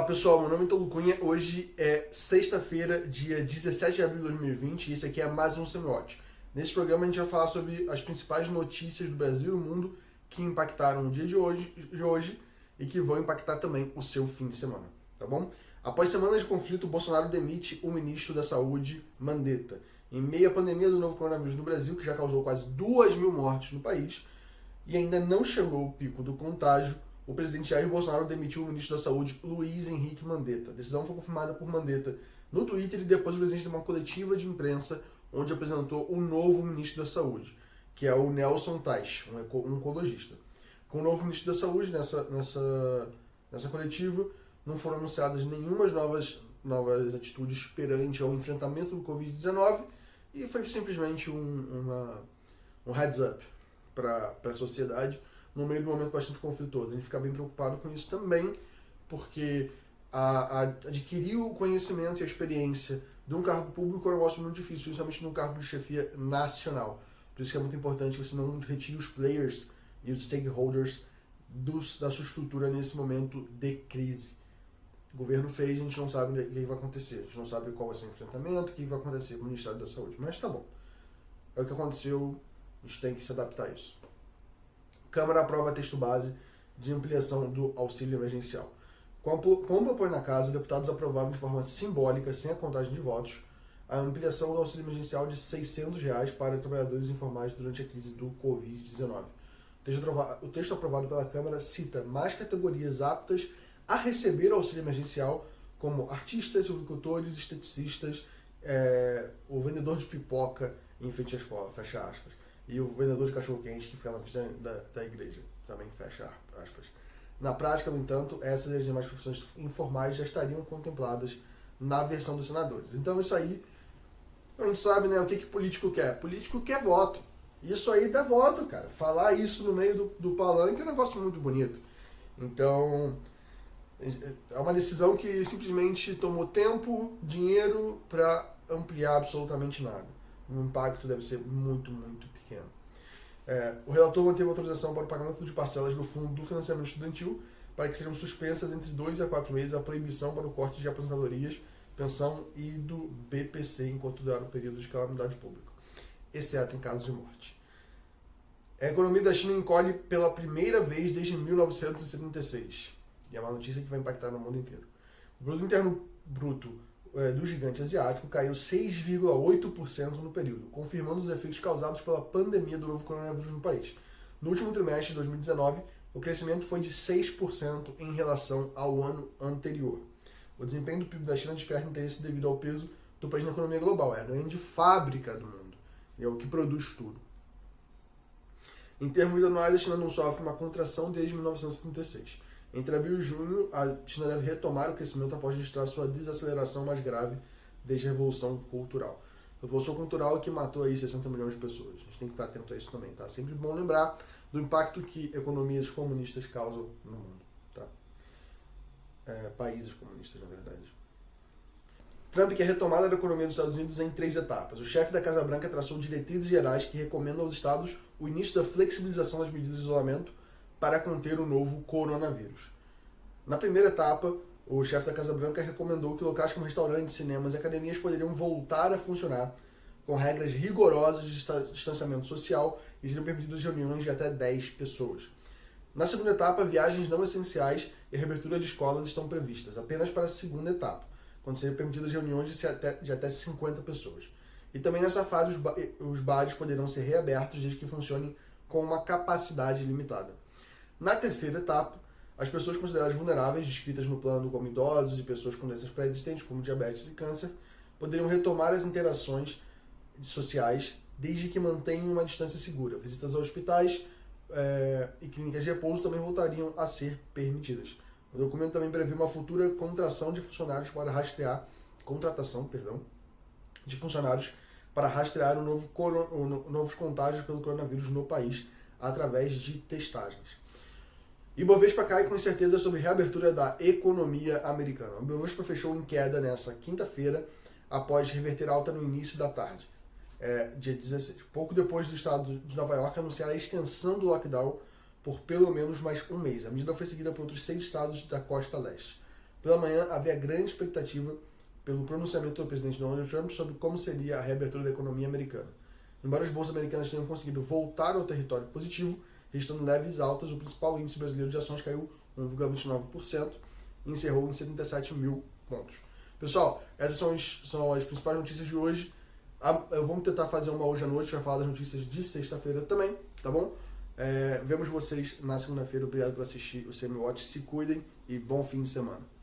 Pessoal, meu nome é Tolo Cunha. Hoje é sexta-feira, dia 17 de abril de 2020 e esse aqui é mais um Semiote. Nesse programa a gente vai falar sobre as principais notícias do Brasil e do mundo que impactaram o dia de hoje e que vão impactar também o seu fim de semana, tá bom? Após semanas de conflito, Bolsonaro demite o ministro da Saúde, Mandetta. Em meio à pandemia do novo coronavírus no Brasil, que já causou quase 2.000 mortes no país e ainda não chegou o pico do contágio, o presidente Jair Bolsonaro demitiu o ministro da Saúde, Luiz Henrique Mandetta. A decisão foi confirmada por Mandetta no Twitter e depois o presidente deu uma coletiva de imprensa onde apresentou o novo ministro da Saúde, que é o Nelson Teich, um oncologista. Com o novo ministro da Saúde, nessa coletiva, não foram anunciadas nenhumas novas atitudes perante ao enfrentamento do Covid-19 e foi simplesmente um heads up para a sociedade no meio de um momento bastante conflituoso. A gente fica bem preocupado com isso também, porque adquirir o conhecimento e a experiência de um cargo público é um negócio muito difícil, principalmente num cargo de chefia nacional. Por isso que é muito importante que você não retire os players e os stakeholders da sua estrutura nesse momento de crise. O governo fez, a gente não sabe o que vai acontecer, a gente não sabe qual vai ser o enfrentamento, o que vai acontecer com o Ministério da Saúde, mas tá bom. É o que aconteceu, a gente tem que se adaptar a isso. Câmara aprova texto base de ampliação do auxílio emergencial. Com o apoio na casa, deputados aprovaram de forma simbólica, sem a contagem de votos, a ampliação do auxílio emergencial de R$ 600 para trabalhadores informais durante a crise do Covid-19. O texto aprovado pela Câmara cita mais categorias aptas a receber o auxílio emergencial, como artistas, silvicultores, esteticistas, o vendedor de pipoca em frente à escola, fecha aspas, e o vendedor de cachorro-quente que fica na frente da igreja, também fecha aspas. Na prática, no entanto, essas e as demais profissões informais já estariam contempladas na versão dos senadores. Então isso aí, a gente sabe, né, o que político quer. Político quer voto. Isso aí dá voto, cara. Falar isso no meio do palanque é um negócio muito bonito. Então, é uma decisão que simplesmente tomou tempo, dinheiro para ampliar absolutamente nada. O impacto deve ser muito, muito pequeno. O relator manteve a autorização para o pagamento de parcelas do Fundo do Financiamento Estudantil para que sejam suspensas entre 2 a 4 meses a proibição para o corte de aposentadorias, pensão e do BPC enquanto durar o período de calamidade pública, exceto em caso de morte. A economia da China encolhe pela primeira vez desde 1976. E é uma notícia que vai impactar no mundo inteiro. O produto interno bruto do gigante asiático caiu 6,8% no período, confirmando os efeitos causados pela pandemia do novo coronavírus no país. No último trimestre de 2019, o crescimento foi de 6% em relação ao ano anterior. O desempenho do PIB da China desperta interesse devido ao peso do país na economia global. É a grande fábrica do mundo e é o que produz tudo. Em termos anuais, a China não sofre uma contração desde 1936. Entre abril e junho, a China deve retomar o crescimento após registrar sua desaceleração mais grave desde a Revolução Cultural. A Revolução Cultural que matou aí 60 milhões de pessoas. A gente tem que estar atento a isso também, tá? Sempre bom lembrar do impacto que economias comunistas causam no mundo, tá? Países comunistas, na verdade. Trump quer retomada da economia dos Estados Unidos em 3 etapas. O chefe da Casa Branca traçou diretrizes gerais que recomendam aos estados o início da flexibilização das medidas de isolamento para conter o novo coronavírus. Na primeira etapa, o chefe da Casa Branca recomendou que locais como restaurantes, cinemas e academias poderiam voltar a funcionar com regras rigorosas de distanciamento social e seriam permitidas reuniões de até 10 pessoas. Na segunda etapa, viagens não essenciais e reabertura de escolas estão previstas, apenas para a segunda etapa, quando seriam permitidas reuniões de até 50 pessoas. E também nessa fase, os bares poderão ser reabertos desde que funcionem com uma capacidade limitada. Na terceira etapa, as pessoas consideradas vulneráveis, descritas no plano como idosos e pessoas com doenças pré-existentes, como diabetes e câncer, poderiam retomar as interações sociais desde que mantenham uma distância segura. Visitas a hospitais e clínicas de repouso também voltariam a ser permitidas. O documento também prevê uma futura contratação de funcionários para rastrear novos contágios pelo coronavírus no país através de testagens. Ibovespa cai com incerteza sobre reabertura da economia americana. O Ibovespa fechou em queda nessa quinta-feira, após reverter alta no início da tarde, dia 16. Pouco depois do estado de Nova York anunciar a extensão do lockdown por pelo menos mais um mês. A medida foi seguida por outros 6 estados da costa leste. Pela manhã, havia grande expectativa pelo pronunciamento do presidente Donald Trump sobre como seria a reabertura da economia americana. Embora as bolsas americanas tenham conseguido voltar ao território positivo, registrando leves altas, o principal índice brasileiro de ações caiu 1,29% e encerrou em 77 mil pontos. Pessoal, essas são as principais notícias de hoje. Vamos tentar fazer uma hoje à noite para falar das notícias de sexta-feira também, tá bom? Vemos vocês na segunda-feira. Obrigado por assistir o CM Watch. Se cuidem e bom fim de semana.